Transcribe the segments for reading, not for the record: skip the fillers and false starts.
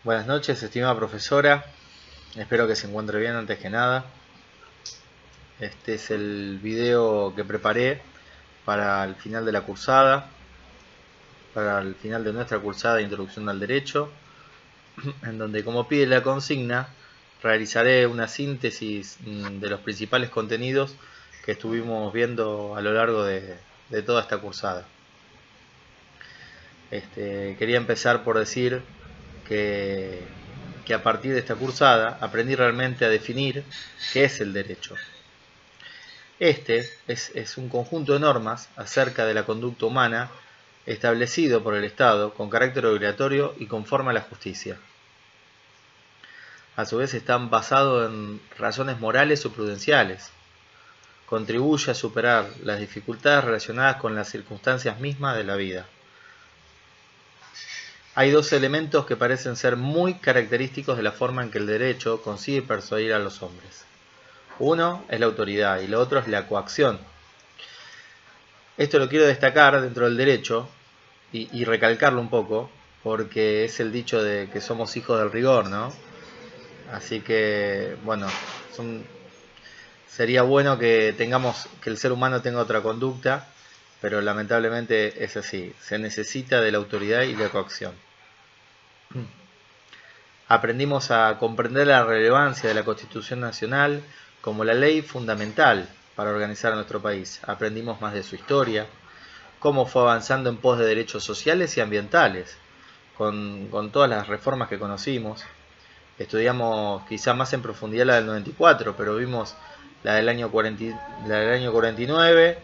Buenas noches, estimada profesora. Espero que se encuentre bien antes que nada. Este es el video que preparé para el final de la cursada, para el final de nuestra cursada de Introducción al Derecho, en donde, como pide la consigna, realizaré una síntesis de los principales contenidos que estuvimos viendo a lo largo de toda esta cursada. Quería empezar por decir que, que a partir de esta cursada aprendí realmente a definir qué es el derecho. Este es un conjunto de normas acerca de la conducta humana establecido por el Estado con carácter obligatorio y conforme a la justicia. A su vez están basados en razones morales o prudenciales. Contribuye a superar las dificultades relacionadas con las circunstancias mismas de la vida. Hay dos elementos que parecen ser muy característicos de la forma en que el derecho consigue persuadir a los hombres. Uno es la autoridad y lo otro es la coacción. Esto lo quiero destacar dentro del derecho y recalcarlo un poco, porque es el dicho de que somos hijos del rigor, ¿no? Así que, bueno, sería bueno que que el ser humano tenga otra conducta, pero lamentablemente es así. Se necesita de la autoridad y la coacción. Aprendimos a comprender la relevancia de la Constitución Nacional como la ley fundamental para organizar a nuestro país. Aprendimos más de su historia, cómo fue avanzando en pos de derechos sociales y ambientales, con todas las reformas que conocimos. Estudiamos quizá más en profundidad la del 94, pero vimos la del año 49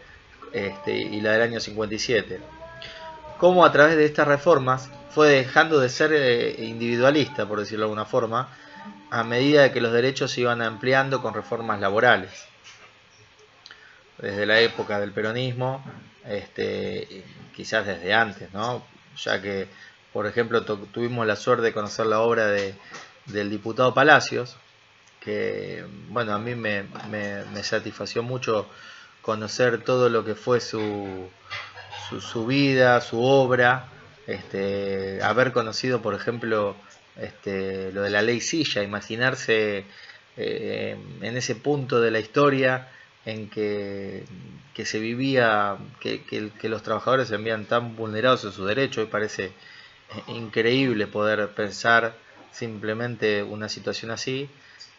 y la del año 57. Cómo a través de estas reformas fue dejando de ser individualista, por decirlo de alguna forma, a medida de que los derechos se iban ampliando con reformas laborales. Desde la época del peronismo, quizás desde antes, ¿no? Ya que, por ejemplo, tuvimos la suerte de conocer la obra del diputado Palacios, que, bueno, a mí me satisfació mucho conocer todo lo que fue su vida, su obra, haber conocido, por ejemplo, lo de la ley Silla, imaginarse en ese punto de la historia en que se vivía, que los trabajadores se veían tan vulnerados en sus derechos. Y parece increíble poder pensar simplemente una situación así,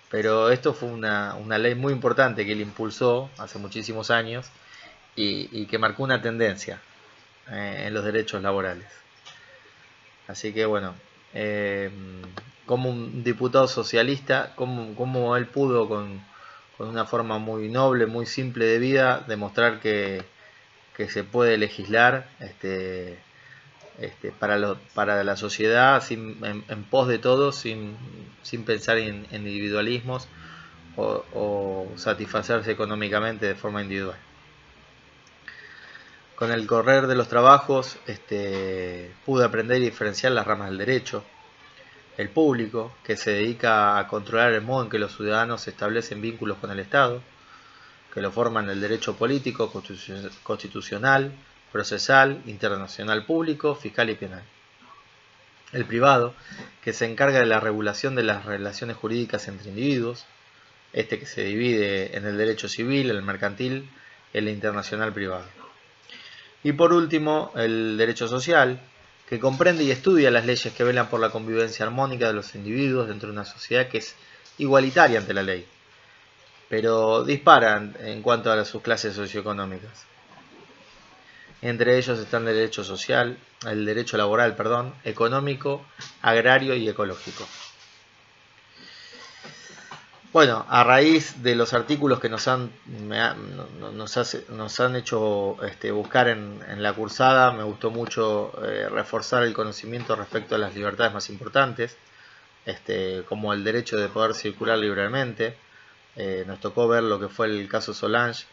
pero esto fue una ley muy importante que él impulsó hace muchísimos años y que marcó una tendencia en los derechos laborales. Así que bueno, eh, como un diputado socialista, como él pudo con una forma muy noble, muy simple de vida, demostrar que se puede legislar para la sociedad en pos de todos, sin pensar en individualismos o satisfacerse económicamente de forma individual. Con el correr de los trabajos pude aprender y diferenciar las ramas del derecho. El público, que se dedica a controlar el modo en que los ciudadanos establecen vínculos con el Estado, que lo forman el derecho político, constitucional, procesal, internacional público, fiscal y penal. El privado, que se encarga de la regulación de las relaciones jurídicas entre individuos, que se divide en el derecho civil, el mercantil, el internacional privado. Y por último, el derecho social, que comprende y estudia las leyes que velan por la convivencia armónica de los individuos dentro de una sociedad que es igualitaria ante la ley, pero disparan en cuanto a sus clases socioeconómicas. Entre ellos están el derecho social, el derecho laboral, perdón, económico, agrario y ecológico. Bueno, a raíz de los artículos que nos han hecho buscar en la cursada, me gustó mucho reforzar el conocimiento respecto a las libertades más importantes, como el derecho de poder circular libremente. Nos tocó ver lo que fue el caso Solange,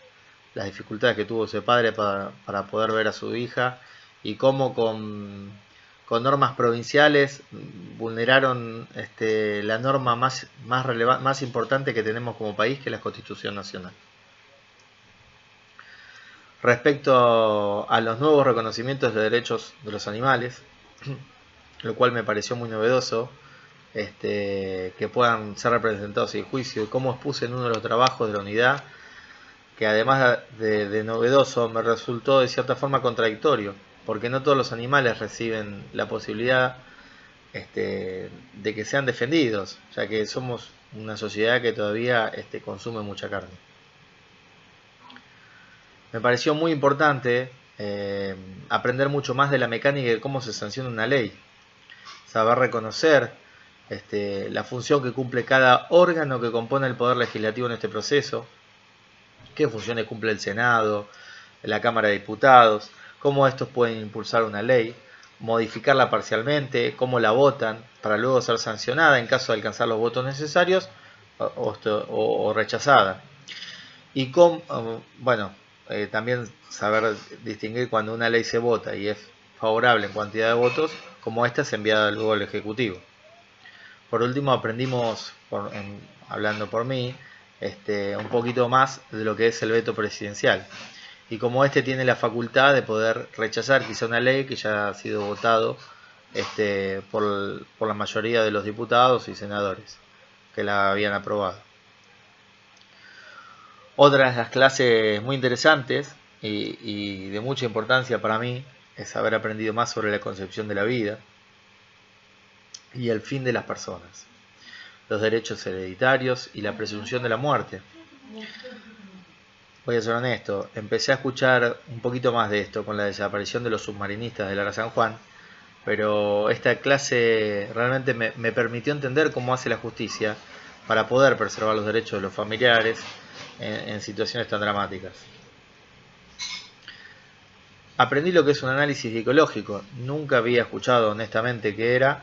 las dificultades que tuvo ese padre para poder ver a su hija y cómo con normas provinciales vulneraron la norma más importante que tenemos como país, que es la Constitución Nacional. Respecto a los nuevos reconocimientos de derechos de los animales, lo cual me pareció muy novedoso, que puedan ser representados en juicio. Y como expuse en uno de los trabajos de la unidad, que además de novedoso, me resultó de cierta forma contradictorio, porque no todos los animales reciben la posibilidad de que sean defendidos, ya que somos una sociedad que todavía consume mucha carne. Me pareció muy importante aprender mucho más de la mecánica de cómo se sanciona una ley, saber reconocer la función que cumple cada órgano que compone el Poder Legislativo en este proceso, qué funciones cumple el Senado, la Cámara de Diputados, cómo estos pueden impulsar una ley, modificarla parcialmente, cómo la votan, para luego ser sancionada en caso de alcanzar los votos necesarios o rechazada. Y también saber distinguir cuando una ley se vota y es favorable en cantidad de votos, como esta es enviada luego al Ejecutivo. Por último, aprendimos, hablando por mí, un poquito más de lo que es el veto presidencial. Y como tiene la facultad de poder rechazar quizá una ley que ya ha sido votado por la mayoría de los diputados y senadores que la habían aprobado. Otra de las clases muy interesantes y de mucha importancia para mí es haber aprendido más sobre la concepción de la vida y el fin de las personas, los derechos hereditarios y la presunción de la muerte. Voy a ser honesto, empecé a escuchar un poquito más de esto con la desaparición de los submarinistas de Lara San Juan, pero esta clase realmente me permitió entender cómo hace la justicia para poder preservar los derechos de los familiares en situaciones tan dramáticas. Aprendí lo que es un análisis psicológico, nunca había escuchado honestamente qué era,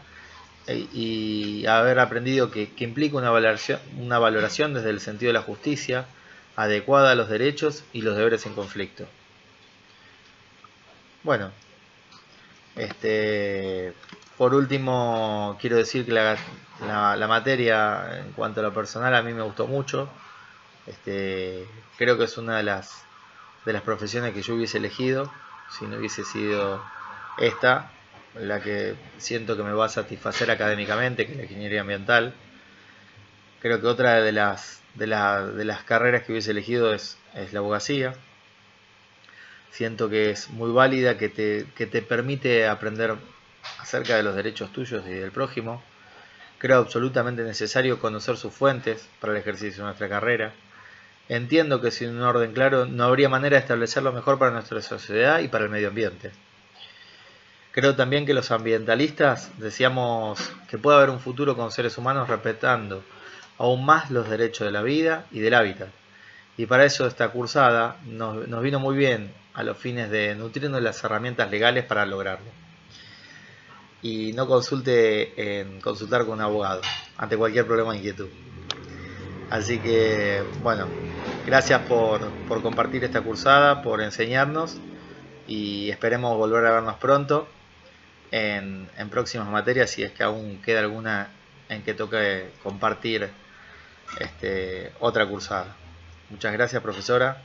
y haber aprendido que implica una valoración desde el sentido de la justicia, adecuada a los derechos y los deberes en conflicto. Bueno, por último quiero decir que la materia en cuanto a lo personal a mí me gustó mucho. Creo que es una de las profesiones que yo hubiese elegido si no hubiese sido esta, la que siento que me va a satisfacer académicamente, que es la ingeniería ambiental. Creo que otra de las carreras que hubiese elegido es la abogacía. Siento que es muy válida, que te permite aprender acerca de los derechos tuyos y del prójimo. Creo absolutamente necesario conocer sus fuentes para el ejercicio de nuestra carrera. Entiendo que sin un orden claro no habría manera de establecerlo mejor para nuestra sociedad y para el medio ambiente. Creo también que los ambientalistas deseamos que pueda haber un futuro con seres humanos respetando aún más los derechos de la vida y del hábitat. Y para eso esta cursada nos vino muy bien a los fines de nutrirnos las herramientas legales para lograrlo. Y no consultar con un abogado ante cualquier problema o inquietud. Así que, bueno, gracias por compartir esta cursada, por enseñarnos y esperemos volver a vernos pronto en próximas materias, si es que aún queda alguna en que toque compartir otra cursada. Muchas gracias, profesora.